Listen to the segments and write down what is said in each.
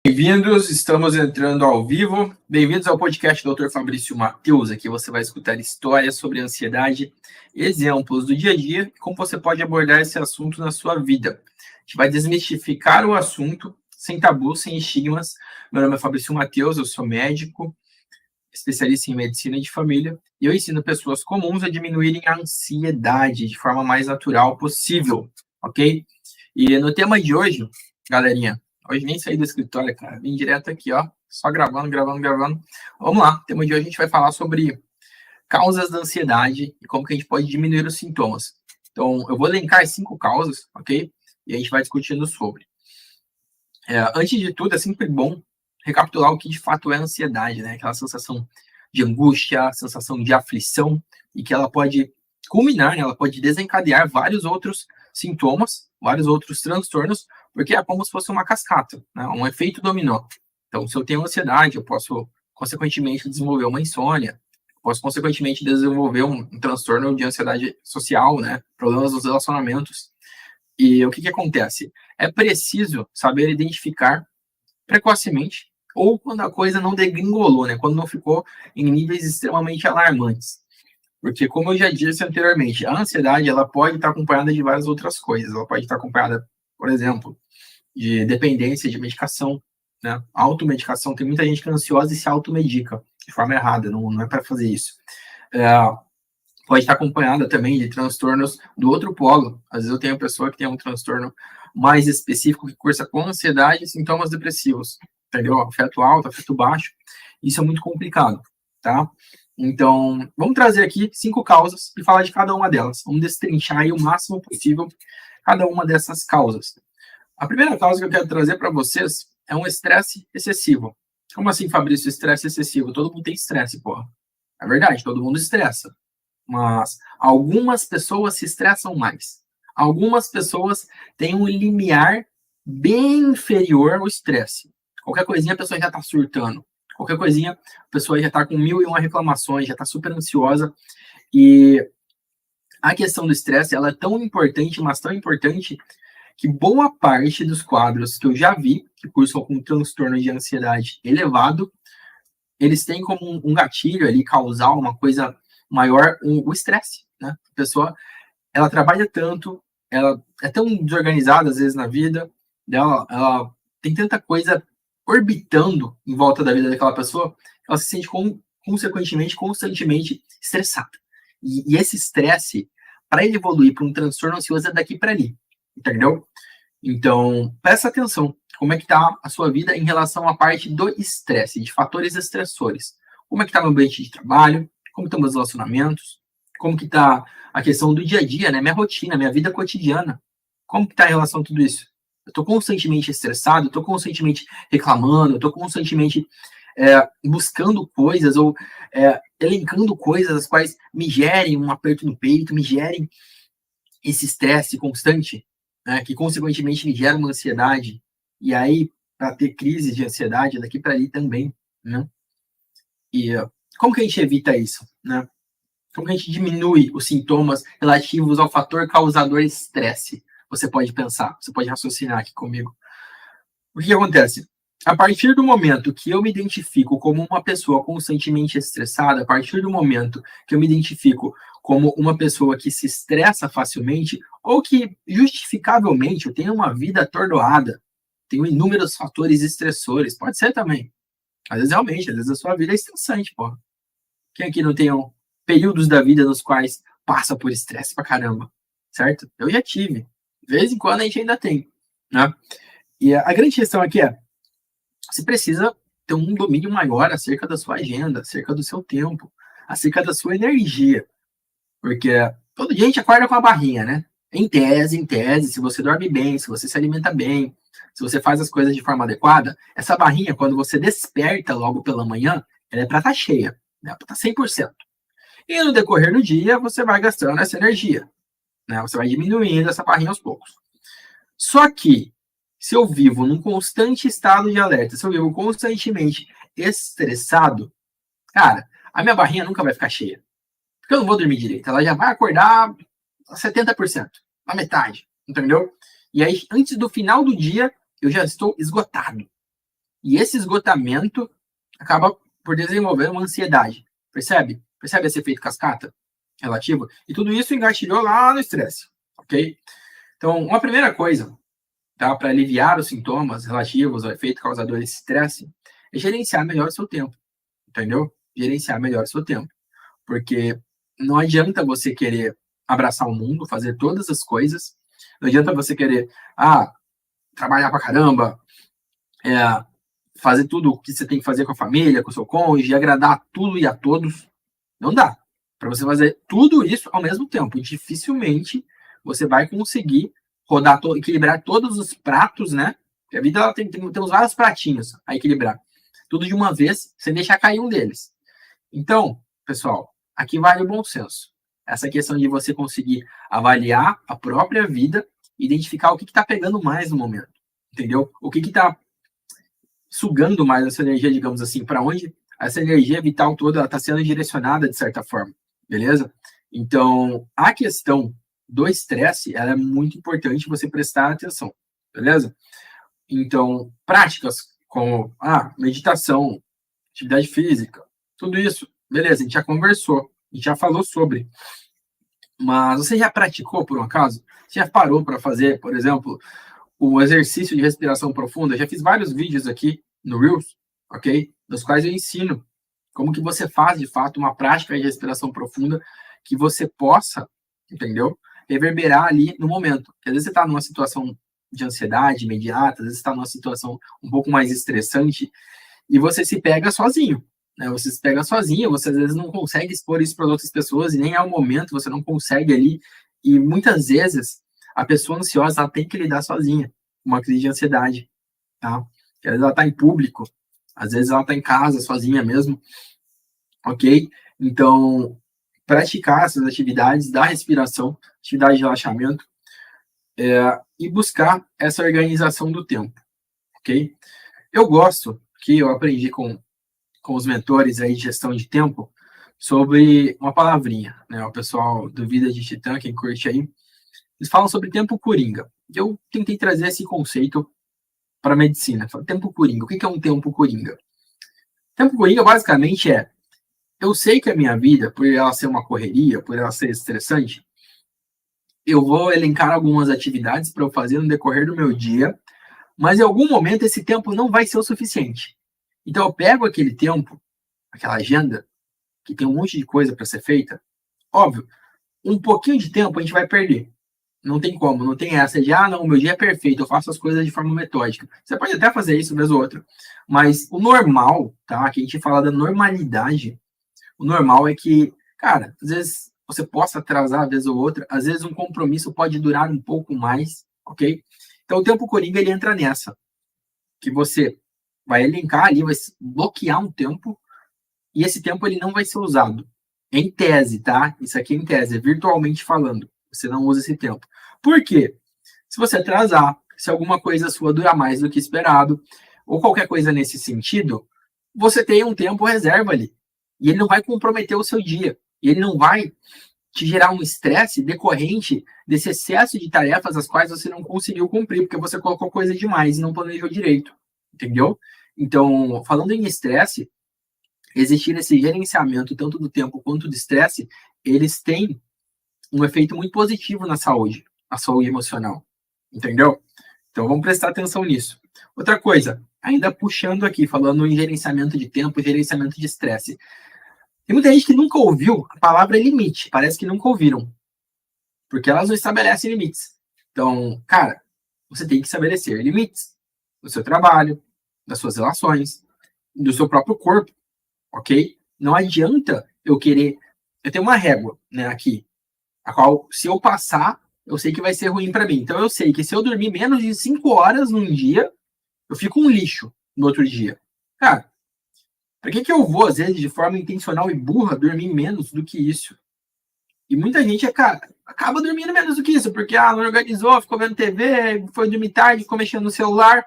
Bem-vindos, estamos entrando ao vivo. Bem-vindos ao podcast do Dr. Fabrício Matheus. Aqui você vai escutar histórias sobre ansiedade, exemplos do dia a dia e como você pode abordar esse assunto na sua vida. A gente vai desmistificar o assunto sem tabus, sem estigmas. Meu nome é Fabrício Matheus, eu sou médico, especialista em medicina de família, e eu ensino pessoas comuns a diminuírem a ansiedade de forma mais natural possível, ok? E no tema de hoje, galerinha, hoje nem saí do escritório, cara. Vim direto aqui, ó. Só gravando. Vamos lá. No tema de hoje a gente vai falar sobre causas da ansiedade e como que a gente pode diminuir os sintomas. Então, eu vou elencar 5 causas, ok? E a gente vai discutindo sobre. Antes de tudo, é sempre bom recapitular o que de fato é a ansiedade, né? Aquela sensação de angústia, sensação de aflição, e que ela pode culminar, né? Ela pode desencadear vários outros sintomas, vários outros transtornos, porque é como se fosse uma cascata, né? Um efeito dominó. Então, se eu tenho ansiedade, eu posso, consequentemente, desenvolver uma insônia, posso, consequentemente, desenvolver um transtorno de ansiedade social, né? Problemas nos relacionamentos. E o que acontece? É preciso saber identificar precocemente ou quando a coisa não degringolou, né? Quando não ficou em níveis extremamente alarmantes. Porque, como eu já disse anteriormente, a ansiedade ela pode estar acompanhada de várias outras coisas. Ela pode estar acompanhada, por exemplo, de dependência de medicação, né? Automedicação. Tem muita gente que é ansiosa e se automedica de forma errada, não é para fazer isso. Pode estar acompanhada também de transtornos do outro polo. Às vezes eu tenho pessoa que tem um transtorno mais específico que cursa com ansiedade e sintomas depressivos, entendeu? Afeto alto, afeto baixo. Isso é muito complicado, tá? Então, vamos trazer aqui 5 causas e falar de cada uma delas. Vamos destrinchar aí o máximo possível cada uma dessas causas. A primeira causa que eu quero trazer para vocês é um estresse excessivo. Como assim, Fabrício, estresse excessivo? Todo mundo tem estresse, porra. É verdade, todo mundo estressa. Mas algumas pessoas se estressam mais. Algumas pessoas têm um limiar bem inferior ao estresse. Qualquer coisinha a pessoa já está surtando. Qualquer coisinha a pessoa já está com 1001 reclamações, já está super ansiosa. E a questão do estresse ela é tão importante, mas tão importante, que boa parte dos quadros que eu já vi, que cursam com transtorno de ansiedade elevado, eles têm como um gatilho ali, causar uma coisa maior, o estresse, né? A pessoa, ela trabalha tanto, ela é tão desorganizada às vezes na vida dela, ela tem tanta coisa orbitando em volta da vida daquela pessoa, ela se sente consequentemente, constantemente estressada. E esse estresse, para ele evoluir para um transtorno ansioso, é daqui para ali, entendeu? Então, presta atenção, como é que está a sua vida em relação à parte do estresse, de fatores estressores. Como é que está meu ambiente de trabalho, como estão meus relacionamentos, como que está a questão do dia a dia, né? Minha rotina, minha vida cotidiana. Como que está em relação a tudo isso? Eu estou constantemente estressado, estou constantemente reclamando, estou constantemente buscando coisas ou elencando coisas as quais me gerem um aperto no peito, me gerem esse estresse constante, né, que consequentemente me gera uma ansiedade. E aí, para ter crise de ansiedade, daqui para ali também, né? E como que a gente evita isso, né? Como que a gente diminui os sintomas relativos ao fator causador estresse? Você pode pensar, você pode raciocinar aqui comigo. O que acontece? A partir do momento que eu me identifico como uma pessoa constantemente estressada, a partir do momento que eu me identifico como uma pessoa que se estressa facilmente, ou que justificavelmente eu tenho uma vida atordoada, tenho inúmeros fatores estressores, pode ser também. Às vezes realmente, às vezes a sua vida é estressante, porra. Quem aqui não tem períodos da vida nos quais passa por estresse pra caramba, certo? Eu já tive. De vez em quando a gente ainda tem, né? E a grande questão aqui é, você precisa ter um domínio maior acerca da sua agenda, acerca do seu tempo, acerca da sua energia. Porque todo dia a gente acorda com a barrinha, né? Em tese, se você dorme bem, se você se alimenta bem, se você faz as coisas de forma adequada, essa barrinha, quando você desperta logo pela manhã, ela é para estar cheia, né? Para estar 100%. E no decorrer do dia, você vai gastando essa energia, né? Você vai diminuindo essa barrinha aos poucos. Só que, se eu vivo num constante estado de alerta, se eu vivo constantemente estressado, cara, a minha barrinha nunca vai ficar cheia. Porque eu não vou dormir direito. Ela já vai acordar a 70%, na metade, entendeu? E aí, antes do final do dia, eu já estou esgotado. E esse esgotamento acaba por desenvolver uma ansiedade. Percebe? Percebe esse efeito cascata relativo? E tudo isso engatilhou lá no estresse, ok? Então, uma primeira coisa, tá, para aliviar os sintomas relativos ao efeito causador desse estresse, é gerenciar melhor o seu tempo, entendeu? Gerenciar melhor o seu tempo. Porque não adianta você querer abraçar o mundo, fazer todas as coisas, não adianta você querer, trabalhar pra caramba, fazer tudo o que você tem que fazer com a família, com o seu cônjuge, agradar a tudo e a todos. Não dá. Para você fazer tudo isso ao mesmo tempo, dificilmente você vai conseguir equilibrar todos os pratos, né? Porque a vida ela temos vários pratinhos a equilibrar. Tudo de uma vez, sem deixar cair um deles. Então, pessoal, aqui vale o bom senso. Essa questão de você conseguir avaliar a própria vida, identificar o que está pegando mais no momento, entendeu? O que está sugando mais essa energia, digamos assim, para onde essa energia vital toda está sendo direcionada de certa forma, beleza? Então, a questão do estresse, ela é muito importante você prestar atenção, beleza? Então, práticas como meditação, atividade física, tudo isso, beleza, a gente já conversou, a gente já falou sobre. Mas você já praticou, por um acaso? Você já parou para fazer, por exemplo, o exercício de respiração profunda? Eu já fiz vários vídeos aqui no Reels, ok? Nos quais eu ensino como que você faz, de fato, uma prática de respiração profunda que você possa, entendeu? Reverberar ali no momento. Porque às vezes você está numa situação de ansiedade imediata, às vezes você está numa situação um pouco mais estressante e você se pega sozinho, né? Você se pega sozinho, você às vezes não consegue expor isso para outras pessoas e nem é o momento, você não consegue ali. E muitas vezes a pessoa ansiosa ela tem que lidar sozinha com uma crise de ansiedade, tá? Às vezes ela está em público, às vezes ela está em casa sozinha mesmo, ok? Então, praticar essas atividades da respiração, atividade de relaxamento, e buscar essa organização do tempo, ok? Eu gosto, que eu aprendi com os mentores aí de gestão de tempo, sobre uma palavrinha, né? O pessoal do Vida de Titã, quem curte aí, eles falam sobre tempo coringa. Eu tentei trazer esse conceito para a medicina. Tempo coringa. O que é um tempo coringa? Tempo coringa, basicamente, eu sei que a minha vida, por ela ser uma correria, por ela ser estressante, eu vou elencar algumas atividades para eu fazer no decorrer do meu dia, mas em algum momento esse tempo não vai ser o suficiente. Então eu pego aquele tempo, aquela agenda, que tem um monte de coisa para ser feita, óbvio, um pouquinho de tempo a gente vai perder. Não tem como, não tem essa de, não, meu dia é perfeito, eu faço as coisas de forma metódica. Você pode até fazer isso vez ou outra, mas o normal, tá? Que a gente fala da normalidade, o normal é que, cara, às vezes você possa atrasar vez ou outra, às vezes um compromisso pode durar um pouco mais, ok? Então o tempo coringa ele entra nessa, que você vai elencar ali, vai bloquear um tempo e esse tempo ele não vai ser usado. Em tese, tá? Isso aqui é em tese, virtualmente falando. Você não usa esse tempo. Por quê? Se você atrasar, se alguma coisa sua durar mais do que esperado, ou qualquer coisa nesse sentido, você tem um tempo reserva ali. E ele não vai comprometer o seu dia. E ele não vai te gerar um estresse decorrente desse excesso de tarefas as quais você não conseguiu cumprir, porque você colocou coisa demais e não planejou direito. Entendeu? Então, falando em estresse, existir esse gerenciamento tanto do tempo quanto do estresse, eles têm um efeito muito positivo na saúde emocional, entendeu? Então vamos prestar atenção nisso. Outra coisa, ainda puxando aqui, falando em gerenciamento de tempo e gerenciamento de estresse. Tem muita gente que nunca ouviu a palavra limite, parece que nunca ouviram, porque elas não estabelecem limites. Então, cara, você tem que estabelecer limites no seu trabalho, das suas relações, do seu próprio corpo, ok? Não adianta eu querer. Eu tenho uma régua, né, aqui, a qual, se eu passar, eu sei que vai ser ruim para mim. Então, eu sei que se eu dormir menos de 5 horas num dia, eu fico um lixo no outro dia. Cara, por que eu vou, às vezes, de forma intencional e burra, dormir menos do que isso? E muita gente, cara, acaba dormindo menos do que isso, porque não organizou, ficou vendo TV, foi dormir tarde, ficou mexendo no celular,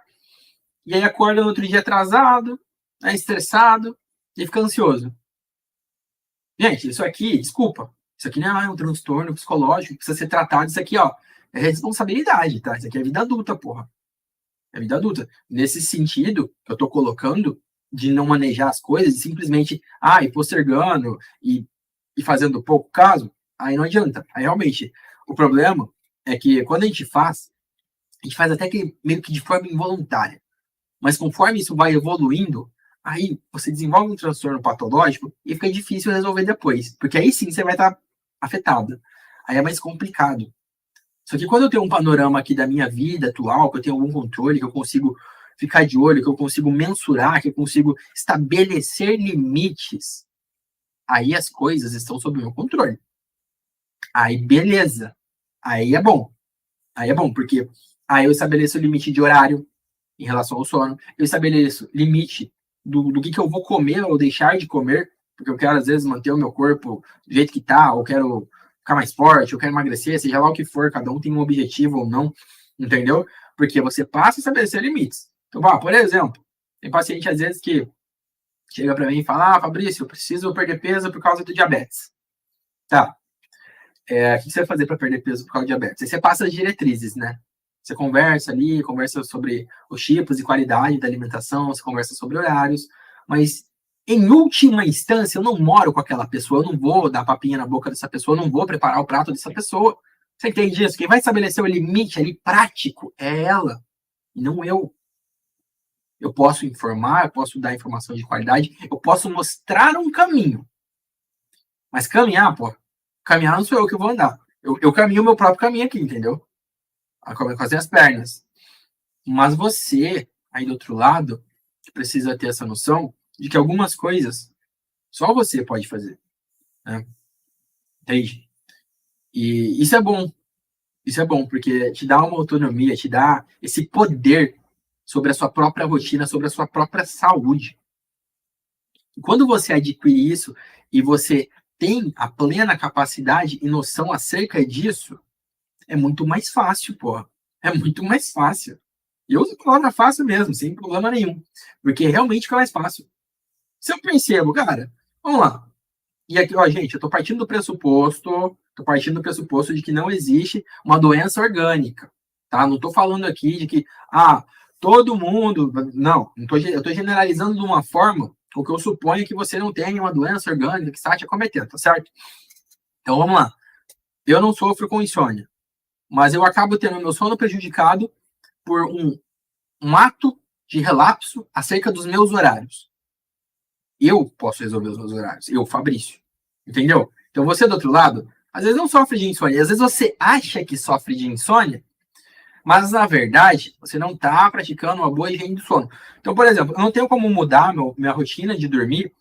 e aí acorda no outro dia atrasado, estressado, e fica ansioso. Gente, isso aqui, desculpa, isso aqui não é um transtorno psicológico, precisa ser tratado, isso aqui, é responsabilidade, tá? Isso aqui é vida adulta, porra. É vida adulta. Nesse sentido, que eu tô colocando de não manejar as coisas, simplesmente, ir postergando e fazendo pouco caso, aí não adianta. Aí realmente, o problema é que quando a gente faz até que meio que de forma involuntária. Mas conforme isso vai evoluindo, aí você desenvolve um transtorno patológico e fica difícil resolver depois. Porque aí sim você vai estar afetado. Aí é mais complicado. Só que quando eu tenho um panorama aqui da minha vida atual, que eu tenho algum controle, que eu consigo ficar de olho, que eu consigo mensurar, que eu consigo estabelecer limites, aí as coisas estão sob o meu controle. Aí beleza. Aí é bom. Aí é bom, porque aí eu estabeleço o limite de horário em relação ao sono, eu estabeleço limite do que eu vou comer ou deixar de comer, porque eu quero, às vezes, manter o meu corpo do jeito que tá, ou quero ficar mais forte, ou quero emagrecer, seja lá o que for, cada um tem um objetivo ou não, entendeu? Porque você passa a estabelecer limites. Então, por exemplo, tem paciente, às vezes, que chega para mim e fala, Fabrício, eu preciso perder peso por causa do diabetes. Tá. O que você vai fazer para perder peso por causa do diabetes? Aí você passa as diretrizes, né? Você conversa ali, conversa sobre os tipos e qualidade da alimentação, você conversa sobre horários, mas em última instância eu não moro com aquela pessoa, eu não vou dar papinha na boca dessa pessoa, eu não vou preparar o prato dessa pessoa. Você entende isso? Quem vai estabelecer o limite ali prático é ela, e não eu. Eu posso informar, eu posso dar informação de qualidade, eu posso mostrar um caminho. Mas caminhar não sou eu que vou andar. Eu caminho o meu próprio caminho aqui, entendeu? Com as minhas pernas. Mas você, aí do outro lado, precisa ter essa noção de que algumas coisas só você pode fazer. Né? Entende? E isso é bom. Isso é bom, porque te dá uma autonomia, te dá esse poder sobre a sua própria rotina, sobre a sua própria saúde. E quando você adquire isso e você tem a plena capacidade e noção acerca disso, é muito mais fácil, pô. É muito mais fácil. E eu uso a palavra fácil mesmo, sem problema nenhum. Porque realmente fica mais fácil. Se eu percebo, cara, vamos lá. E aqui, gente, eu tô partindo do pressuposto de que não existe uma doença orgânica, tá? Não tô falando aqui de que, todo mundo, não, eu tô generalizando de uma forma com que eu suponho que você não tenha uma doença orgânica que está te acometendo, tá certo? Então, vamos lá. Eu não sofro com insônia, mas eu acabo tendo meu sono prejudicado por um ato de relapso acerca dos meus horários. Eu posso resolver os meus horários. Eu, Fabrício. Entendeu? Então você do outro lado, às vezes não sofre de insônia. Às vezes você acha que sofre de insônia, mas na verdade você não está praticando uma boa higiene do sono. Então, por exemplo, eu não tenho como mudar minha rotina de dormir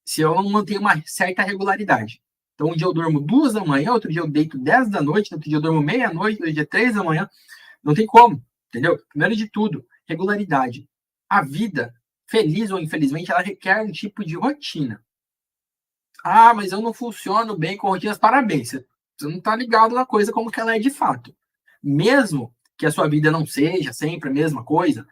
se eu não mantenho uma certa regularidade. Então, um dia eu durmo 2 da manhã, outro dia eu deito 10 da noite, outro dia eu durmo meia-noite, outro dia 3 da manhã. Não tem como, entendeu? Primeiro de tudo, regularidade. A vida, feliz ou infelizmente, ela requer um tipo de rotina. Mas eu não funciono bem com rotinas. Parabéns, você não está ligado na coisa como que ela é de fato. Mesmo que a sua vida não seja sempre a mesma coisa,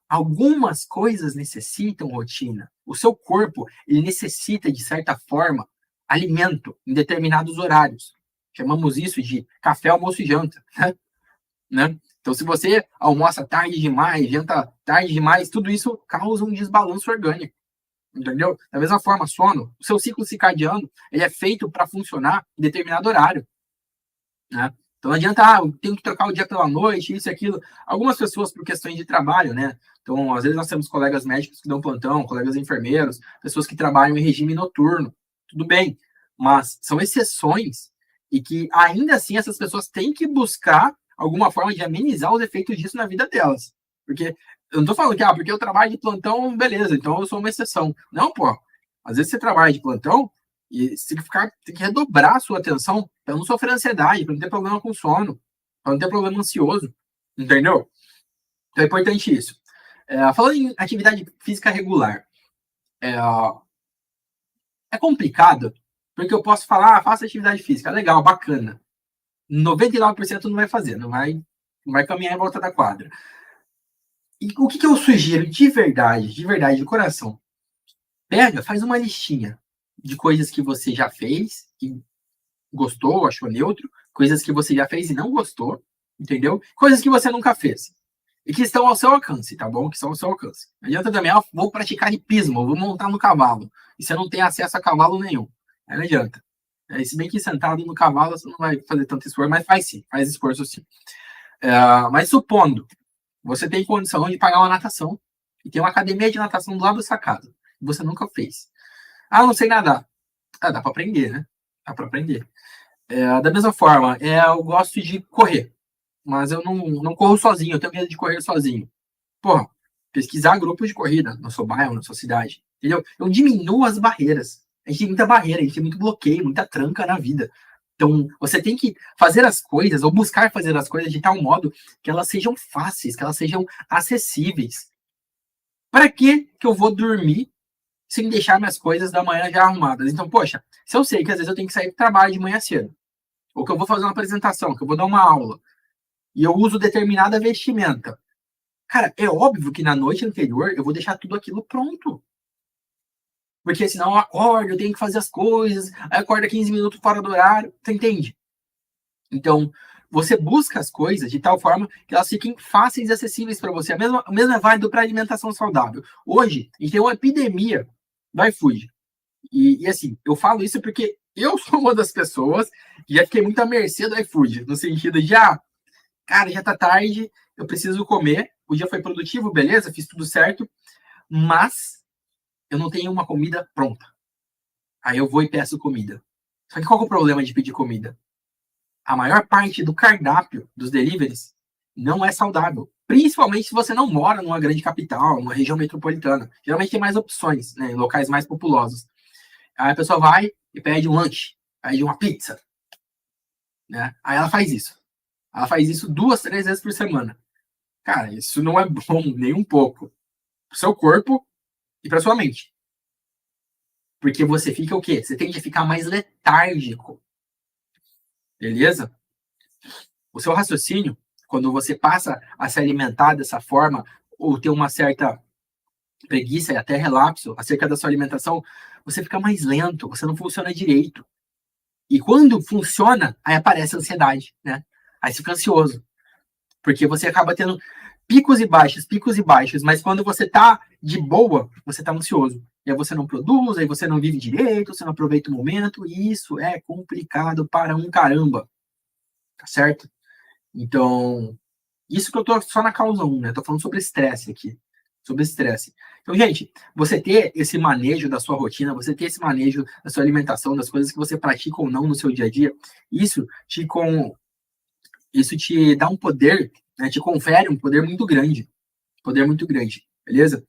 algumas coisas necessitam rotina. O seu corpo, ele necessita, de certa forma, alimento em determinados horários. Chamamos isso de café, almoço e janta. Né? Então, se você almoça tarde demais, janta tarde demais, tudo isso causa um desbalanço orgânico. Entendeu? Da mesma forma, sono, o seu ciclo circadiano, ele é feito para funcionar em determinado horário. Né? Então não adianta, eu tenho que trocar o dia pela noite, isso e aquilo. Algumas pessoas, por questões de trabalho, né? Então, às vezes nós temos colegas médicos que dão plantão, colegas enfermeiros, pessoas que trabalham em regime noturno. Tudo bem, mas são exceções e que, ainda assim, essas pessoas têm que buscar alguma forma de amenizar os efeitos disso na vida delas. Porque eu não tô falando que, porque eu trabalho de plantão, beleza, então eu sou uma exceção. Não, pô. Às vezes você trabalha de plantão e você tem que redobrar a sua atenção para não sofrer ansiedade, para não ter problema com sono, para não ter problema ansioso. Entendeu? Então é importante isso. Falando em atividade física regular, é complicado, porque eu posso falar, faça atividade física, legal, bacana. 99% não vai fazer, não vai caminhar em volta da quadra. E o que eu sugiro de verdade, de coração? Faz uma listinha de coisas que você já fez e gostou, achou neutro, coisas que você já fez e não gostou, entendeu? Coisas que você nunca fez. e que estão ao seu alcance, tá bom? Que estão ao seu alcance. Não adianta também, vou praticar hipismo, vou montar no cavalo, e você não tem acesso a cavalo nenhum. Aí não adianta. Se bem que sentado no cavalo você não vai fazer tanto esforço, mas faz sim, faz esforço sim. Mas supondo, você tem condição de pagar uma natação, e tem uma academia de natação do lado da sua casa, e você nunca fez. Não sei nadar. Dá para aprender, né? Dá para aprender. Da mesma forma, eu gosto de correr, mas eu não corro sozinho, eu tenho medo de correr sozinho. Porra, pesquisar grupos de corrida no seu bairro, na sua cidade, entendeu? Eu diminuo as barreiras. A gente tem muita barreira, a gente tem muito bloqueio, muita tranca na vida. Então, você tem que fazer as coisas, ou buscar fazer as coisas de tal modo que elas sejam fáceis, que elas sejam acessíveis. Para que eu vou dormir sem deixar minhas coisas da manhã já arrumadas? Então, poxa, se eu sei que às vezes eu tenho que sair do trabalho de manhã cedo, ou que eu vou fazer uma apresentação, que eu vou dar uma aula, e eu uso determinada vestimenta, cara, é óbvio que na noite anterior eu vou deixar tudo aquilo pronto. Porque senão eu acordo, eu tenho que fazer as coisas, aí acorda 15 minutos fora do horário, você entende? Então, você busca as coisas de tal forma que elas fiquem fáceis e acessíveis para você. O mesmo é válido para alimentação saudável. Hoje, a gente tem uma epidemia do iFood. E assim, eu falo isso porque eu sou uma das pessoas que já fiquei muito à mercê do iFood, no sentido de, cara, já tá tarde, eu preciso comer, o dia foi produtivo, beleza, fiz tudo certo, mas eu não tenho uma comida pronta. Aí eu vou e peço comida. Só que qual é o problema de pedir comida? A maior parte do cardápio dos deliveries não é saudável. Principalmente se você não mora numa grande capital, numa região metropolitana. Geralmente tem mais opções, né, em locais mais populosos. Aí a pessoa vai e pede um lanche, pede uma pizza. Né? Aí ela faz isso. Ela faz isso 2, 3 vezes por semana. Cara, isso não é bom nem um pouco. Pro seu corpo e pra sua mente. Porque você fica o quê? Você tende a ficar mais letárgico. Beleza? O seu raciocínio, quando você passa a se alimentar dessa forma, ou ter uma certa preguiça e até relapso acerca da sua alimentação, você fica mais lento, você não funciona direito. E quando funciona, aí aparece a ansiedade, né? Aí você fica ansioso. Porque você acaba tendo picos e baixos, mas quando você tá de boa, você tá ansioso. E aí você não produz, aí você não vive direito, você não aproveita o momento, e isso é complicado para um caramba. Tá certo? Então, isso que eu tô só na causa 1, né? Tô falando sobre estresse aqui. Sobre estresse. Então, gente, você ter esse manejo da sua rotina, você ter esse manejo da sua alimentação, das coisas que você pratica ou não no seu dia a dia, isso te dá um poder, né? Te confere um poder muito grande. Poder muito grande, beleza?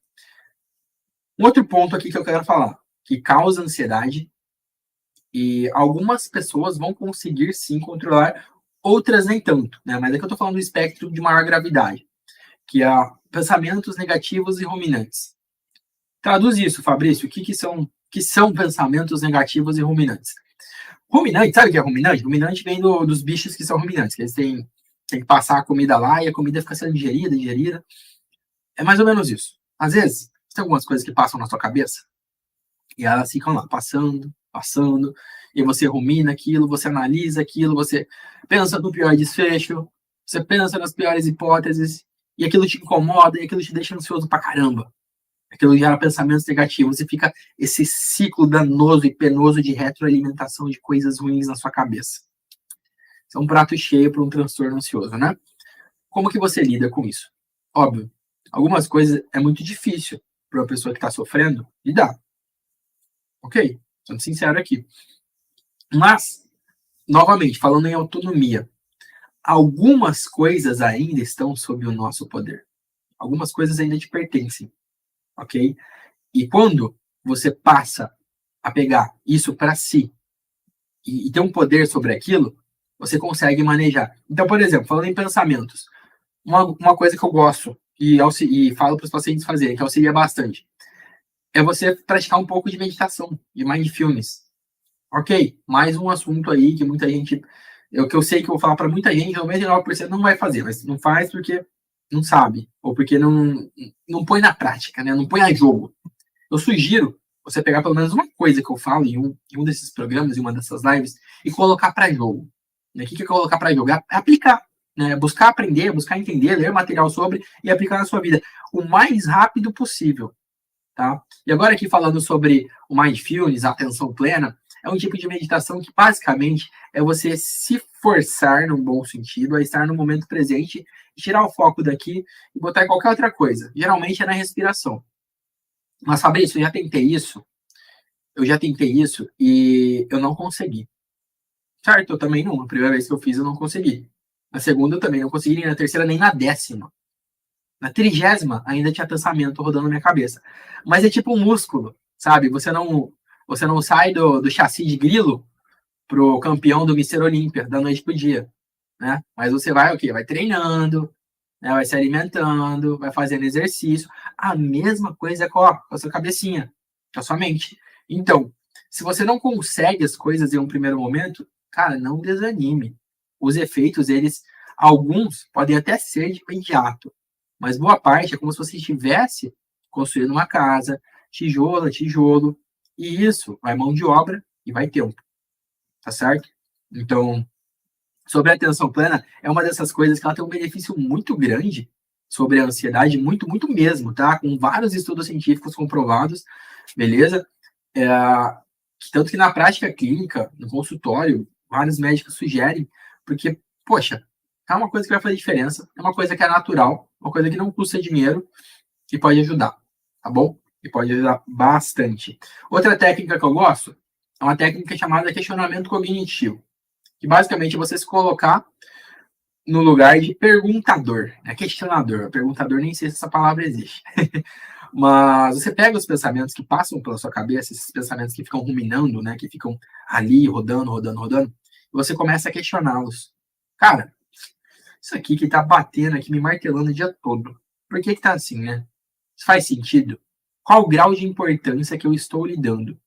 Um outro ponto aqui que eu quero falar, que causa ansiedade, e algumas pessoas vão conseguir sim controlar, outras nem tanto, né? Mas aqui eu tô falando do espectro de maior gravidade, que é pensamentos negativos e ruminantes. Traduz isso, Fabrício, o que são pensamentos negativos e ruminantes? Ruminante, sabe o que é ruminante? Ruminante vem dos bichos que são ruminantes, que eles têm que passar a comida lá e a comida fica sendo digerida. É mais ou menos isso. Às vezes, tem algumas coisas que passam na sua cabeça e elas ficam lá, passando, e você rumina aquilo, você analisa aquilo, você pensa no pior desfecho, você pensa nas piores hipóteses, e aquilo te incomoda, e aquilo te deixa ansioso pra caramba. Aquilo gera pensamentos negativos, e fica esse ciclo danoso e penoso de retroalimentação de coisas ruins na sua cabeça. Isso é um prato cheio para um transtorno ansioso, né? Como que você lida com isso? Óbvio, algumas coisas é muito difícil para uma pessoa que está sofrendo lidar. Ok? Sendo sincero aqui. Mas, novamente, falando em autonomia, algumas coisas ainda estão sob o nosso poder. Algumas coisas ainda te pertencem. Ok? E quando você passa a pegar isso para si e ter um poder sobre aquilo, você consegue manejar. Então, por exemplo, falando em pensamentos, uma coisa que eu gosto e falo para os pacientes fazerem, que auxilia bastante, é você praticar um pouco de meditação, de mindfulness. Ok, mais um assunto aí que muita gente, que eu sei que eu vou falar para muita gente, 99% não vai fazer, mas não faz porque não sabe, ou porque não põe na prática, né? Não põe a jogo. Eu sugiro você pegar pelo menos uma coisa que eu falo em um desses programas, em uma dessas lives, e colocar para jogo. O que é colocar para jogo? É aplicar. né? Buscar aprender, buscar entender, ler material sobre e aplicar na sua vida o mais rápido possível, tá? E agora aqui falando sobre o Mindfulness, a atenção plena, é um tipo de meditação que basicamente é você se forçar, num bom sentido, a estar no momento presente, tirar o foco daqui e botar em qualquer outra coisa. Geralmente é na respiração. Mas, Fabrício, eu já tentei isso e eu não consegui. Certo, eu também não. A primeira vez que eu fiz, eu não consegui. Na segunda, eu também não consegui, nem na terceira, nem na 10ª. Na 30ª, ainda tinha pensamento rodando na minha cabeça. Mas é tipo um músculo, sabe? Você não sai do chassi de grilo pro campeão do Mister Olímpia, da noite pro dia, né? Mas você vai o quê? Vai treinando, né? Vai se alimentando, vai fazendo exercício. A mesma coisa com a sua cabecinha, com a sua mente. Então, se você não consegue as coisas em um primeiro momento, cara, não desanime. Os efeitos, alguns podem até ser de imediato, mas boa parte é como se você estivesse construindo uma casa, tijolo a tijolo, e isso vai mão de obra e vai tempo, tá certo? Então, sobre a atenção plena, é uma dessas coisas que ela tem um benefício muito grande sobre a ansiedade, muito, muito mesmo, tá? Com vários estudos científicos comprovados, beleza? Tanto que na prática clínica, no consultório, vários médicos sugerem, porque, poxa, é uma coisa que vai fazer diferença, é uma coisa que é natural, uma coisa que não custa dinheiro e pode ajudar, tá bom? E pode ajudar bastante. Outra técnica que eu gosto é uma técnica chamada questionamento cognitivo, que basicamente é você se colocar no lugar de perguntador, né? Questionador. Perguntador, nem sei se essa palavra existe. Mas você pega os pensamentos que passam pela sua cabeça, esses pensamentos que ficam ruminando, né? Que ficam ali, rodando, rodando, rodando, e você começa a questioná-los. Cara, isso aqui que tá batendo aqui, me martelando o dia todo. Por que tá assim, né? Isso faz sentido? Qual o grau de importância que eu estou lidando?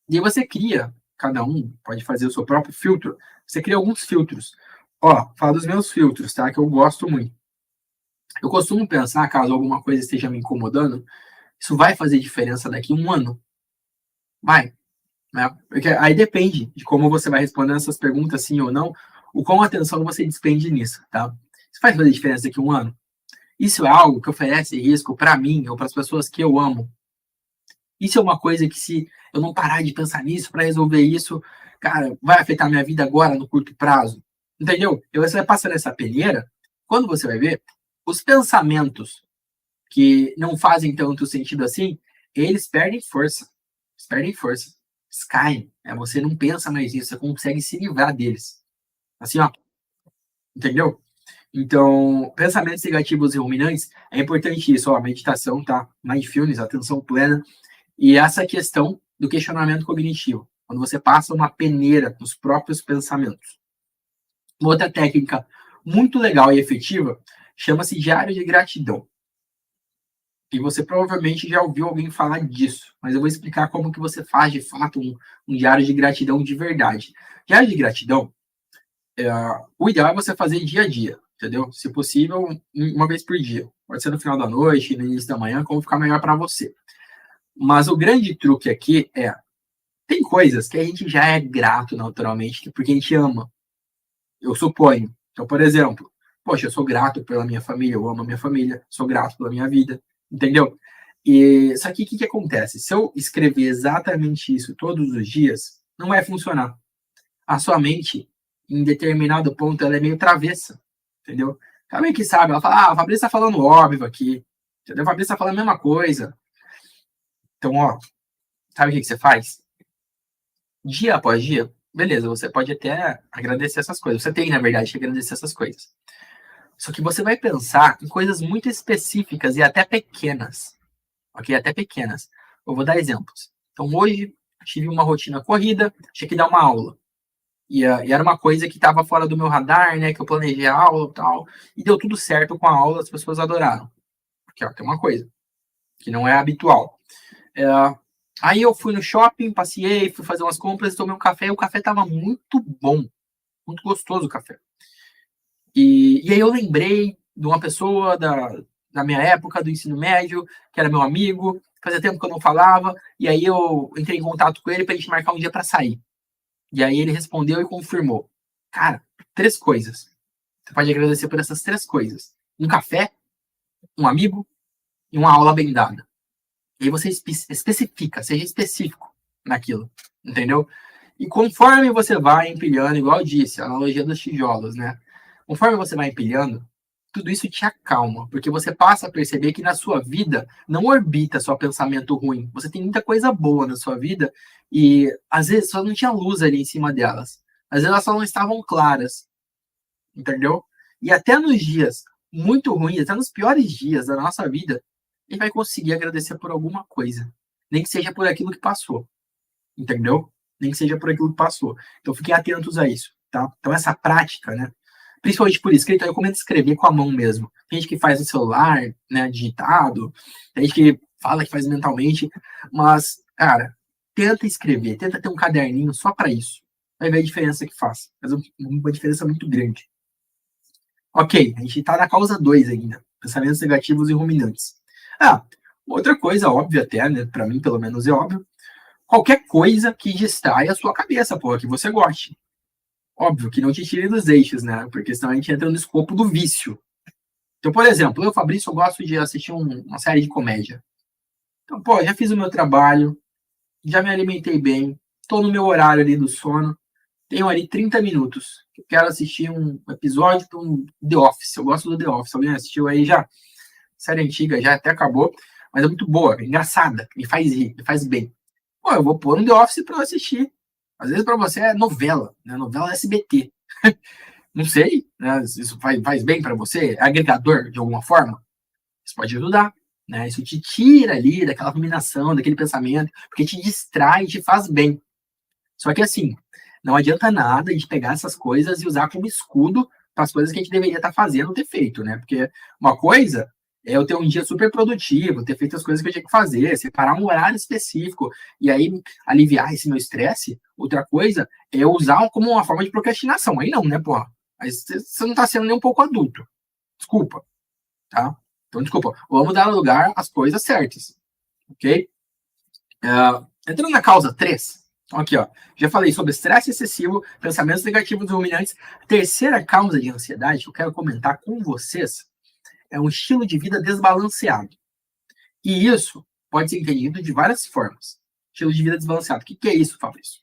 E aí você cria, cada um pode fazer o seu próprio filtro. Você cria alguns filtros. Ó, fala dos meus filtros, tá? Que eu gosto muito. Eu costumo pensar, caso alguma coisa esteja me incomodando, isso vai fazer diferença daqui a um ano? Vai, né? Porque aí depende de como você vai respondendo essas perguntas, sim ou não, o quão atenção você despende nisso, tá? Isso vai fazer diferença daqui a um ano? Isso é algo que oferece risco para mim ou para as pessoas que eu amo? Isso é uma coisa que, se eu não parar de pensar nisso para resolver isso, cara, vai afetar minha vida agora no curto prazo? Entendeu? E você vai passando essa peneira, quando você vai ver, os pensamentos que não fazem tanto sentido assim, eles perdem força. Eles perdem força. Eles caem. Você não pensa mais nisso, você consegue se livrar deles. Assim, ó. Entendeu? Então, pensamentos negativos e ruminantes, é importante isso, ó, meditação, tá? Mindfulness, atenção plena, e essa questão do questionamento cognitivo, quando você passa uma peneira nos próprios pensamentos. Uma outra técnica muito legal e efetiva chama-se diário de gratidão. E você provavelmente já ouviu alguém falar disso, mas eu vou explicar como que você faz, de fato, um diário de gratidão de verdade. Diário de gratidão, o ideal é você fazer dia a dia, entendeu? Se possível, uma vez por dia. Pode ser no final da noite, no início da manhã, como ficar melhor para você. Mas o grande truque aqui tem coisas que a gente já é grato naturalmente, porque a gente ama. Eu suponho. Então, por exemplo, poxa, eu sou grato pela minha família, eu amo a minha família, sou grato pela minha vida, entendeu? E só que o que acontece? Se eu escrever exatamente isso todos os dias, não vai funcionar. A sua mente, em determinado ponto, ela é meio travessa, entendeu? Ela meio que sabe, ela fala, a Fabrício tá falando óbvio aqui, entendeu? A Fabrício tá falando a mesma coisa. Então, ó, sabe o que você faz? Dia após dia, beleza, você pode até agradecer essas coisas. Você tem, na verdade, que agradecer essas coisas. Só que você vai pensar em coisas muito específicas e até pequenas. Ok? Até pequenas. Eu vou dar exemplos. Então, hoje, tive uma rotina corrida, tinha que dar uma aula. E era uma coisa que estava fora do meu radar, né? Que eu planejei a aula e tal. E deu tudo certo com a aula, as pessoas adoraram. Porque ó, tem uma coisa que não é habitual. Aí eu fui no shopping, passei, fui fazer umas compras, tomei um café, e o café estava muito bom, muito gostoso o café. E aí eu lembrei de uma pessoa da minha época, do ensino médio, que era meu amigo, fazia tempo que eu não falava, e aí eu entrei em contato com ele para a gente marcar um dia para sair. E aí ele respondeu e confirmou. Cara, 3 coisas. Você pode agradecer por essas 3 coisas. Um café, um amigo e uma aula bem dada. E aí você especifica, seja específico naquilo, entendeu? E conforme você vai empilhando, igual eu disse, a analogia dos tijolos, né? Conforme você vai empilhando, tudo isso te acalma, porque você passa a perceber que na sua vida não orbita só pensamento ruim. Você tem muita coisa boa na sua vida e às vezes só não tinha luz ali em cima delas. Às vezes elas só não estavam claras, entendeu? E até nos dias muito ruins, até nos piores dias da nossa vida, a gente vai conseguir agradecer por alguma coisa. Nem que seja por aquilo que passou, entendeu? Nem que seja por aquilo que passou. Então fiquem atentos a isso, tá? Então essa prática, né? Principalmente por escrito, eu recomendo escrever com a mão mesmo. Tem gente que faz no celular, né, digitado, tem gente que fala que faz mentalmente, mas, cara, tenta escrever, tenta ter um caderninho só para isso. Vai ver a diferença que faz. Faz uma diferença muito grande. Ok, a gente tá na causa 2 ainda. Pensamentos negativos e ruminantes. Outra coisa óbvia até, né, para mim pelo menos é óbvio, qualquer coisa que distrai a sua cabeça, porra, que você goste. Óbvio que não te tire dos eixos, né? Porque senão a gente entra no escopo do vício. Então, por exemplo, eu, Fabrício, eu gosto de assistir uma série de comédia. Então, pô, já fiz o meu trabalho, já me alimentei bem, tô no meu horário ali do sono, tenho ali 30 minutos. Eu quero assistir um episódio do The Office. Eu gosto do The Office. Alguém assistiu aí já? Série antiga, já até acabou, mas é muito boa, é engraçada, me faz rir, me faz bem. Pô, eu vou pôr um The Office pra eu assistir. Às vezes para você é novela, né? Novela SBT. Não sei, né? Isso faz bem para você? É agregador de alguma forma? Isso pode ajudar, né? Isso te tira ali daquela ruminação, daquele pensamento, porque te distrai, te faz bem. Só que assim, não adianta nada a gente pegar essas coisas e usar como escudo para as coisas que a gente deveria estar fazendo ter feito, né? Porque uma coisa é eu ter um dia super produtivo, ter feito as coisas que eu tinha que fazer, separar um horário específico e aí aliviar esse meu estresse. Outra coisa é eu usar como uma forma de procrastinação. Aí não, né, porra? Aí você não tá sendo nem um pouco adulto. Desculpa, tá? Então, desculpa. Vamos dar lugar às coisas certas, ok? Entrando na causa 3, então aqui, ó, já falei sobre estresse excessivo, pensamentos negativos e ruminantes. A terceira causa de ansiedade que eu quero comentar com vocês é um estilo de vida desbalanceado. E isso pode ser entendido de várias formas. Estilo de vida desbalanceado. O que é isso, Fabrício?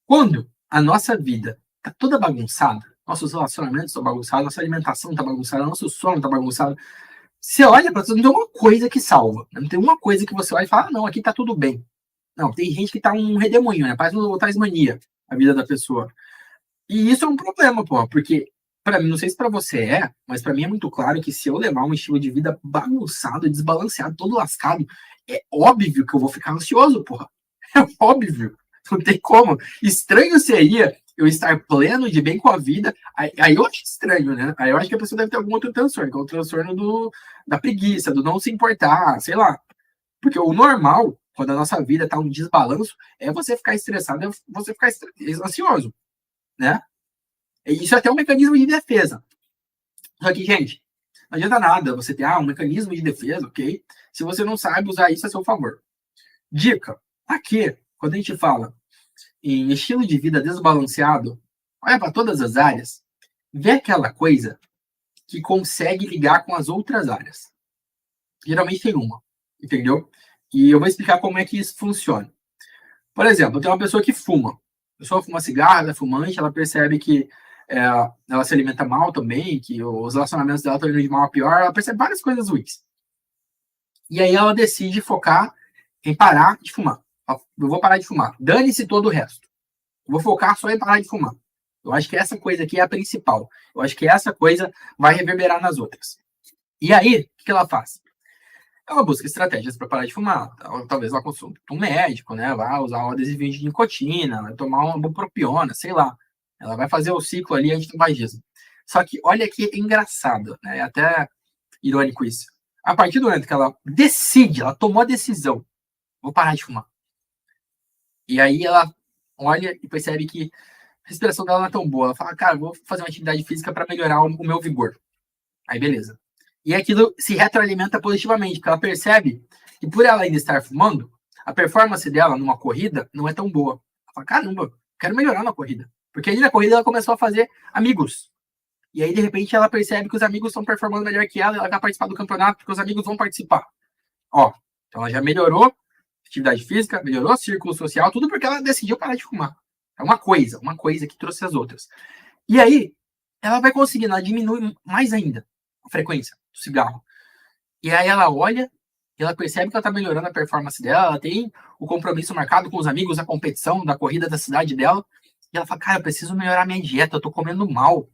Quando a nossa vida está toda bagunçada, nossos relacionamentos estão bagunçados, nossa alimentação está bagunçada, nosso sono está bagunçado, você olha para tudo, não tem uma coisa que salva. Não tem uma coisa que você olha e fala, não, aqui está tudo bem. Não, tem gente que tá um redemoinho, né? Parece uma Tasmania, a vida da pessoa. E isso é um problema, pô, porque para mim, não sei se para você mas para mim é muito claro que se eu levar um estilo de vida bagunçado, desbalanceado, todo lascado, é óbvio que eu vou ficar ansioso, porra. É óbvio. Não tem como. Estranho seria eu estar pleno de bem com a vida. Aí eu acho estranho, né? Aí eu acho que a pessoa deve ter algum outro transtorno, que é o transtorno da preguiça, do não se importar, sei lá. Porque o normal, quando a nossa vida está um desbalanço, é você ficar estressado, é você ficar ansioso, né? Isso é até um mecanismo de defesa. Só que, gente, não adianta nada você ter um mecanismo de defesa, ok? Se você não sabe usar isso a seu favor. Dica: aqui, quando a gente fala em estilo de vida desbalanceado, olha para todas as áreas, vê aquela coisa que consegue ligar com as outras áreas. Geralmente tem uma, entendeu? E eu vou explicar como é que isso funciona. Por exemplo, tem uma pessoa que fuma. A pessoa fuma cigarro, ela é fumante, ela percebe que ela se alimenta mal também, que os relacionamentos dela estão indo de mal a pior, ela percebe várias coisas ruins. E aí ela decide focar em parar de fumar. Eu vou parar de fumar. Dane-se todo o resto. Eu vou focar só em parar de fumar. Eu acho que essa coisa aqui é a principal. Eu acho que essa coisa vai reverberar nas outras. E aí, o que ela faz? Ela busca estratégias para parar de fumar. Talvez ela consulte um médico, né? Vai usar um adesivinho de nicotina, vai tomar uma bupropiona, sei lá. Ela vai fazer o ciclo ali antes do vagismo. Só que olha que engraçado, né? É até irônico isso. A partir do momento que ela decide, ela tomou a decisão, vou parar de fumar. E aí ela olha e percebe que a respiração dela não é tão boa. Ela fala, cara, vou fazer uma atividade física para melhorar o meu vigor. Aí beleza. E aquilo se retroalimenta positivamente, porque ela percebe que por ela ainda estar fumando, a performance dela numa corrida não é tão boa. Ela fala, caramba, quero melhorar na corrida. Porque ali na corrida ela começou a fazer amigos. E aí, de repente, ela percebe que os amigos estão performando melhor que ela vai participar do campeonato porque os amigos vão participar. Ó, então ela já melhorou atividade física, melhorou o círculo social, tudo porque ela decidiu parar de fumar. É uma coisa que trouxe as outras. E aí, ela vai conseguindo, ela diminui mais ainda a frequência do cigarro. E aí ela olha, e ela percebe que ela tá melhorando a performance dela, ela tem o compromisso marcado com os amigos, a competição da corrida da cidade dela, e ela fala, cara, eu preciso melhorar minha dieta, eu tô comendo mal.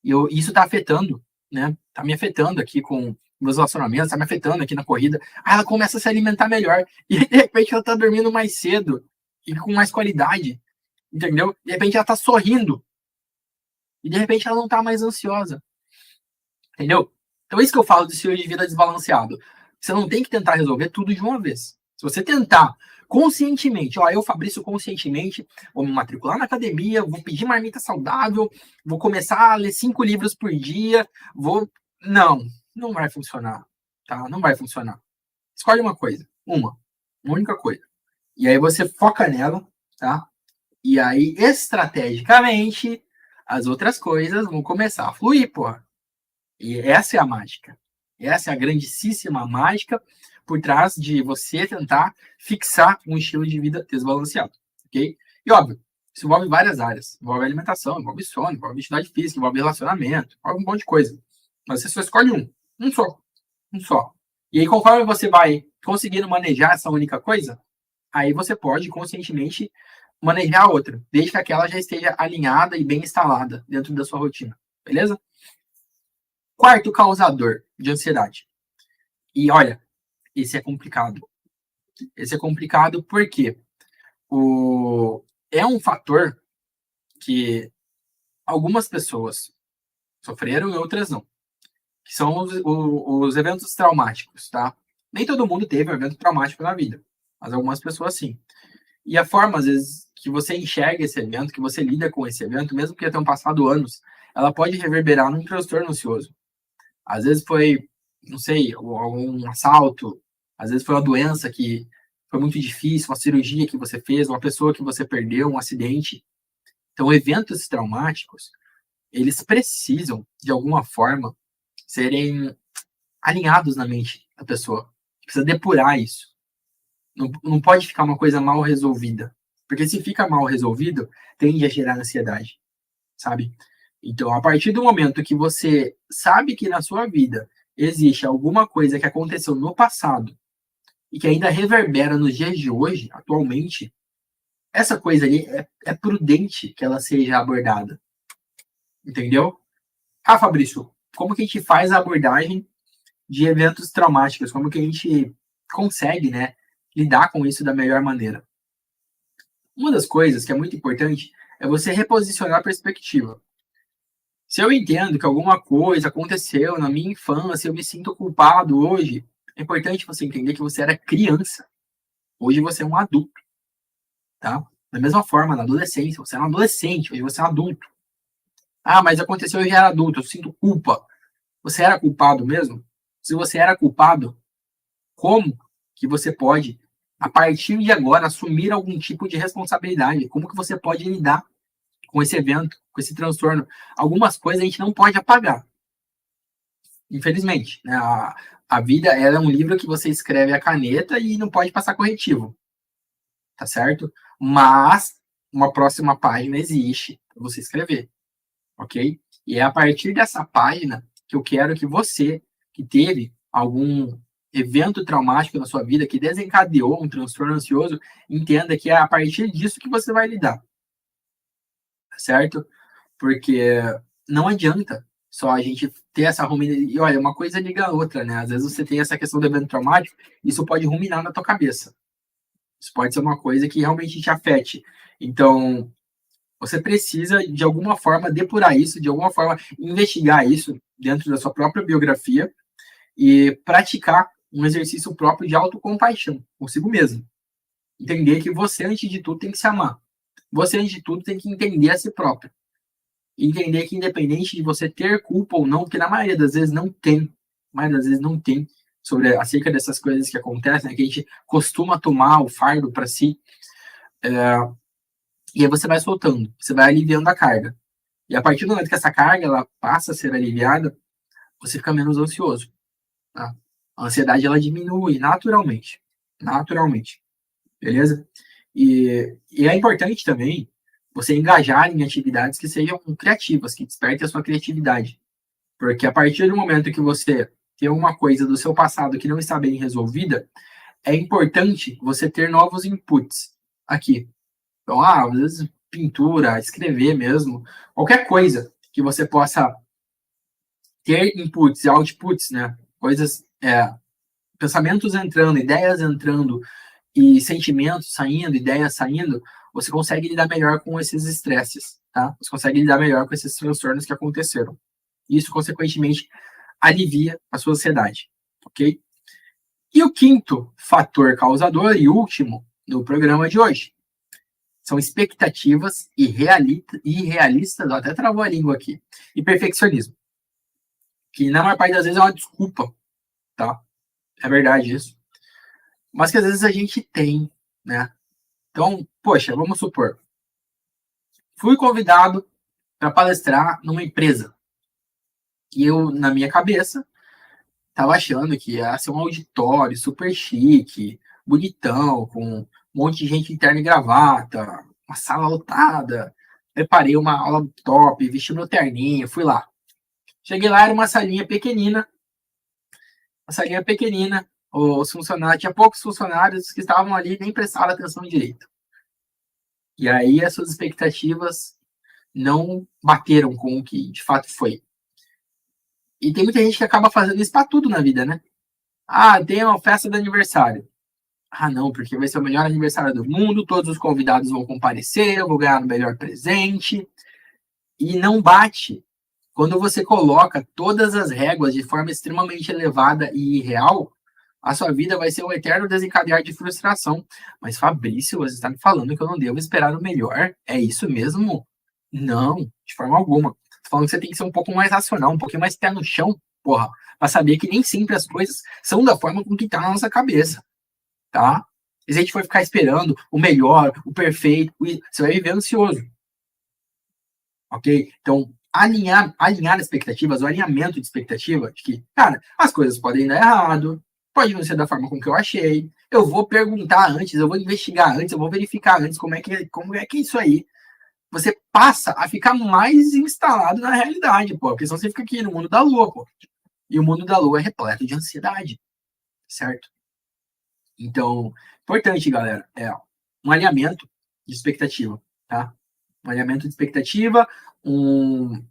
E isso tá afetando, né? Tá me afetando aqui com meus relacionamentos, tá me afetando aqui na corrida. Aí ela começa a se alimentar melhor. E de repente ela tá dormindo mais cedo e com mais qualidade. Entendeu? De repente ela tá sorrindo. E de repente ela não tá mais ansiosa. Entendeu? Então é isso que eu falo de estilo de vida desbalanceado. Você não tem que tentar resolver tudo de uma vez. Se você tentar conscientemente, ó, eu, Fabrício, conscientemente, vou me matricular na academia, vou pedir marmita saudável, vou começar a ler 5 livros por dia, vou... Não vai funcionar, tá? Não vai funcionar. Escolhe uma coisa, uma única coisa. E aí você foca nela, tá? E aí, estrategicamente, as outras coisas vão começar a fluir, porra. E essa é a mágica. Essa é a grandíssima mágica por trás de você tentar fixar um estilo de vida desbalanceado, ok? E óbvio, isso envolve várias áreas. Envolve alimentação, envolve sono, envolve atividade física, envolve relacionamento, envolve um monte de coisa. Mas você só escolhe um só. E aí, conforme você vai conseguindo manejar essa única coisa, aí você pode conscientemente manejar a outra, desde que aquela já esteja alinhada e bem instalada dentro da sua rotina, beleza? Quarto causador de ansiedade. E olha, esse é complicado. Esse é complicado porque é um fator que algumas pessoas sofreram e outras não. Que são os eventos traumáticos, tá? Nem todo mundo teve um evento traumático na vida, mas algumas pessoas sim. E a forma, às vezes, que você enxerga esse evento, que você lida com esse evento, mesmo que já tenham passado anos, ela pode reverberar num transtorno ansioso. Às vezes foi, não sei, um assalto, às vezes foi uma doença que foi muito difícil, uma cirurgia que você fez, uma pessoa que você perdeu, um acidente. Então, eventos traumáticos, eles precisam, de alguma forma, serem alinhados na mente da pessoa. Precisa depurar isso. Não pode ficar uma coisa mal resolvida. Porque se fica mal resolvido, tende a gerar ansiedade, sabe? Então, a partir do momento que você sabe que na sua vida existe alguma coisa que aconteceu no passado e que ainda reverbera nos dias de hoje, atualmente, essa coisa ali é prudente que ela seja abordada. Entendeu? Ah, Fabrício, como que a gente faz a abordagem de eventos traumáticos? Como que a gente consegue, né, lidar com isso da melhor maneira? Uma das coisas que é muito importante é você reposicionar a perspectiva. Se eu entendo que alguma coisa aconteceu na minha infância, eu me sinto culpado hoje, é importante você entender que você era criança. Hoje você é um adulto, tá? Da mesma forma, na adolescência, você era um adolescente, hoje você é um adulto. Ah, mas aconteceu, eu já era adulto, eu sinto culpa. Você era culpado mesmo? Se você era culpado, como que você pode, a partir de agora, assumir algum tipo de responsabilidade? Como que você pode lidar com esse evento, com esse transtorno? Algumas coisas a gente não pode apagar. Infelizmente, né? A vida ela é um livro que você escreve a caneta e não pode passar corretivo. Tá certo? Mas uma próxima página existe para você escrever. Ok? E é a partir dessa página que eu quero que você, que teve algum evento traumático na sua vida, que desencadeou um transtorno ansioso, entenda que é a partir disso que você vai lidar. Tá certo? Porque não adianta só a gente ter essa ruminação. E olha, uma coisa liga a outra, né? Às vezes você tem essa questão do evento traumático, isso pode ruminar na tua cabeça. Isso pode ser uma coisa que realmente te afete. Então, você precisa, de alguma forma, depurar isso, de alguma forma, investigar isso dentro da sua própria biografia e praticar um exercício próprio de autocompaixão consigo mesmo. Entender que você, antes de tudo, tem que se amar. Você, antes de tudo, tem que entender a si próprio. Entender que, independente de você ter culpa ou não, porque na maioria das vezes não tem, acerca dessas coisas que acontecem, né, que a gente costuma tomar o fardo para si, e aí você vai soltando, você vai aliviando a carga. E a partir do momento que essa carga ela passa a ser aliviada, você fica menos ansioso. Tá? A ansiedade ela diminui naturalmente. Naturalmente. Beleza? E é importante também você engajar em atividades que sejam criativas, que despertem a sua criatividade. Porque a partir do momento que você tem uma coisa do seu passado que não está bem resolvida, é importante você ter novos inputs aqui. Então, às vezes, pintura, escrever mesmo, qualquer coisa que você possa ter inputs e outputs, né? Coisas, pensamentos entrando, ideias entrando e sentimentos saindo, ideias saindo, você consegue lidar melhor com esses estresses, tá? Você consegue lidar melhor com esses transtornos que aconteceram. Isso, consequentemente, alivia a sua ansiedade, ok? E o quinto fator causador e último do programa de hoje são expectativas irrealistas, até travou a língua aqui, e perfeccionismo, que na maior parte das vezes é uma desculpa, tá? É verdade isso. Mas que às vezes a gente tem, né? Então, poxa, vamos supor, fui convidado para palestrar numa empresa, e eu, na minha cabeça, tava achando que ia ser um auditório super chique, bonitão, com um monte de gente em terno e gravata, uma sala lotada. Preparei uma aula top, vesti meu terninho, fui lá. Cheguei lá, era uma salinha pequenina, os funcionários, tinha poucos funcionários que estavam ali nem prestaram atenção direito. E aí as suas expectativas não bateram com o que de fato foi. E tem muita gente que acaba fazendo isso para tudo na vida, né? Ah, tem uma festa de aniversário. Ah, não, porque vai ser o melhor aniversário do mundo, todos os convidados vão comparecer, eu vou ganhar o melhor presente. E não bate. Quando você coloca todas as réguas de forma extremamente elevada e irreal, a sua vida vai ser um eterno desencadear de frustração. Mas, Fabrício, você está me falando que eu não devo esperar o melhor? É isso mesmo? Não, de forma alguma. Tô falando que você tem que ser um pouco mais racional, um pouquinho mais pé no chão, porra, para saber que nem sempre as coisas são da forma com que tá na nossa cabeça, tá? E se a gente for ficar esperando o melhor, o perfeito, você vai viver ansioso, ok? Então, alinhar expectativas, o alinhamento de expectativa, de que, cara, as coisas podem dar errado, pode não ser da forma como que eu achei, eu vou perguntar antes, eu vou investigar antes, eu vou verificar antes como é que é isso aí. Você passa a ficar mais instalado na realidade, pô, porque senão você fica aqui no mundo da lua, pô. E o mundo da lua é repleto de ansiedade, certo? Então, importante, galera, é um alinhamento de expectativa, tá? Um alinhamento de expectativa, um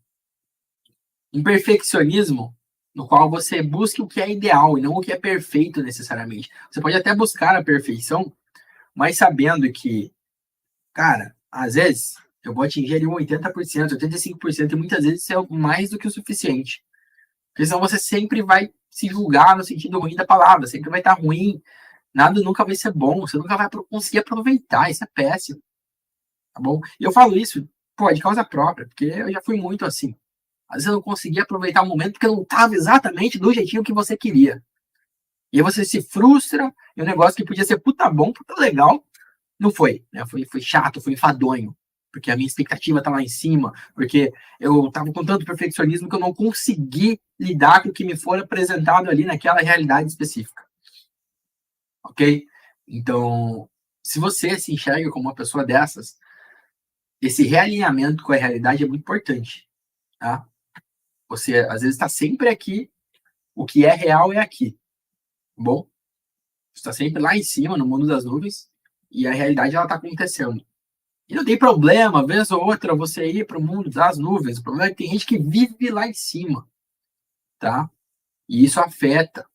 perfeccionismo no qual você busque o que é ideal e não o que é perfeito necessariamente. Você pode até buscar a perfeição, mas sabendo que, cara, às vezes eu vou atingir ali um 80%, 85%, e muitas vezes isso é mais do que o suficiente. Porque senão você sempre vai se julgar no sentido ruim da palavra, sempre vai estar ruim, nada nunca vai ser bom, você nunca vai conseguir aproveitar, isso é péssimo, tá bom? E eu falo isso, pô, de causa própria, porque eu já fui muito assim. Às vezes eu não conseguia aproveitar o momento porque não estava exatamente do jeitinho que você queria. E aí você se frustra, e um negócio que podia ser puta bom, puta legal, não foi, né? Foi chato, foi enfadonho, porque a minha expectativa tá lá em cima, porque eu tava com tanto perfeccionismo que eu não consegui lidar com o que me foi apresentado ali naquela realidade específica. Ok? Então, se você se enxerga como uma pessoa dessas, esse realinhamento com a realidade é muito importante, tá? Você, às vezes, está sempre aqui, o que é real é aqui, tá bom? Você está sempre lá em cima, no mundo das nuvens, e a realidade, ela está acontecendo. E não tem problema, vez ou outra, você ir para o mundo das nuvens. O problema é que tem gente que vive lá em cima, tá? E isso afeta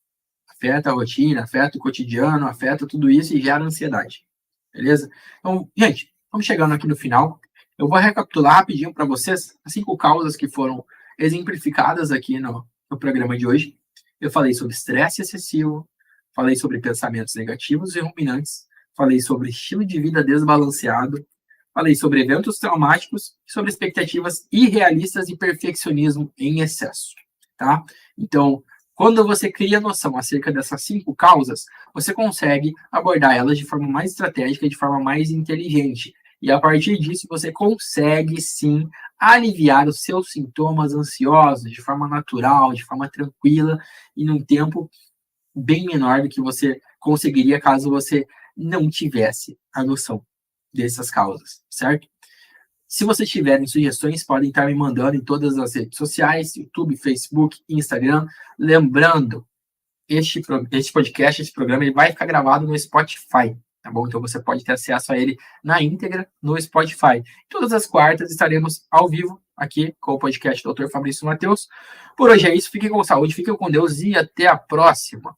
a rotina, afeta o cotidiano, afeta tudo isso e gera ansiedade. Beleza? Então, gente, vamos chegando aqui no final. Eu vou recapitular rapidinho para vocês as 5 causas que foram exemplificadas aqui no programa de hoje. Eu falei sobre estresse excessivo, falei sobre pensamentos negativos e ruminantes, falei sobre estilo de vida desbalanceado, falei sobre eventos traumáticos, sobre expectativas irrealistas e perfeccionismo em excesso, tá? Então, quando você cria noção acerca dessas 5 causas, você consegue abordar elas de forma mais estratégica, de forma mais inteligente. E a partir disso, você consegue, sim, aliviar os seus sintomas ansiosos de forma natural, de forma tranquila e num tempo bem menor do que você conseguiria caso você não tivesse a noção dessas causas, certo? Se vocês tiverem sugestões, podem estar me mandando em todas as redes sociais, YouTube, Facebook, Instagram. Lembrando, este podcast, esse programa, ele vai ficar gravado no Spotify, tá bom? Então você pode ter acesso a ele na íntegra no Spotify. Todas as quartas estaremos ao vivo aqui com o podcast Dr. Fabrício Matheus. Por hoje é isso, fiquem com saúde, fiquem com Deus e até a próxima.